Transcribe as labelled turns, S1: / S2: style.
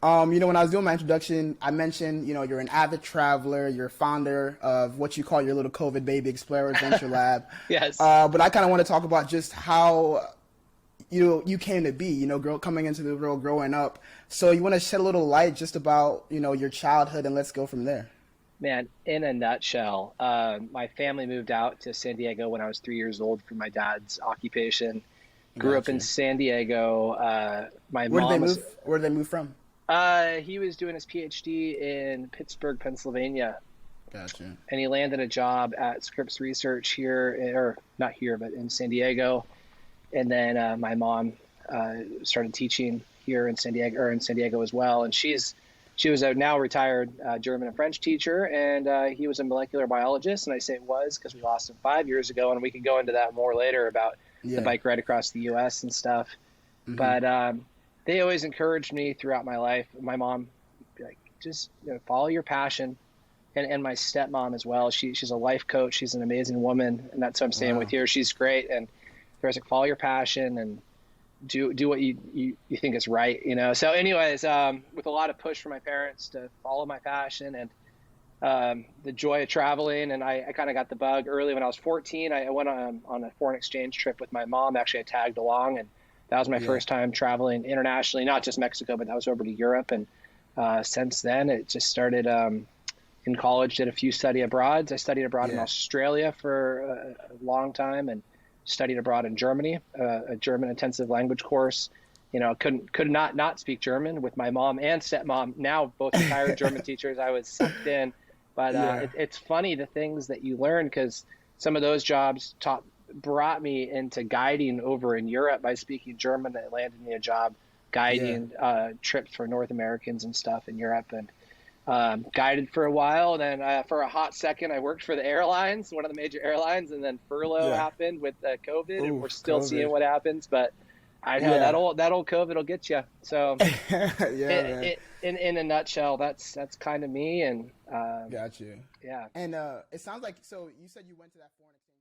S1: When I was doing my introduction, I mentioned, you're an avid traveler, you're a founder of what you call your little COVID baby Explorer Adventure Lab.
S2: Yes.
S1: But I kind of want to talk about just how you came to be, coming into the world, growing up. So you want to shed a little light just about, your childhood, and let's go from there.
S2: Man, in a nutshell, my family moved out to San Diego when I was 3 years old for my dad's occupation. Grew up in
S1: Gotcha.
S2: San Diego. My
S1: Where did they
S2: mom was,
S1: move? Where did they move from?
S2: he was doing his PhD in Pittsburgh, Pennsylvania,
S1: Gotcha.
S2: and he landed a job at Scripps Research here, or not here, but in San Diego. And then my mom started teaching here in San Diego, or in San Diego as well. And she was a now retired German and French teacher, and he was a molecular biologist. And I say was because we lost him 5 years ago, and we can go into that more later about the
S1: Yeah.
S2: bike ride across the U.S. and stuff.
S1: Hmm.
S2: But they always encouraged me throughout my life. My mom, like, just follow your passion, and my stepmom as well. She's a life coach. She's an amazing woman, and that's what I'm saying with
S1: Wow.
S2: you. She's great, and there's like follow your passion and do what you think is right. So, anyways, with a lot of push from my parents to follow my passion and the joy of traveling, and I kind of got the bug early when I was 14. I went on a foreign exchange trip with my mom. Actually, I tagged along, and that was my
S1: Yeah.
S2: first time traveling internationally, not just Mexico, but that was over to Europe. And since then, it just started. In college, did a few study abroads. I studied abroad in
S1: Yeah.
S2: Australia for a long time, and studied abroad in Germany, a German intensive language course. Could not speak German with my mom and stepmom, now both retired German teachers. I was sucked in, but
S1: Yeah.
S2: it's funny the things that you learn, because some of those jobs brought me into guiding over in Europe by speaking German. That landed me a job
S1: Yeah.
S2: guiding trips for North Americans and stuff in Europe, and guided for a while. Then for a hot second, I worked for the airlines, one of the major airlines, and then furlough
S1: Yeah.
S2: happened with COVID, and
S1: Ooh,
S2: we're still seeing
S1: COVID.
S2: what happens. But I know
S1: Yeah.
S2: that old COVID will get you. So
S1: Yeah, man.
S2: in a nutshell, that's kind of me. And
S1: Got you.
S2: yeah.
S1: And it sounds like, so you said you went to that foreign exchange.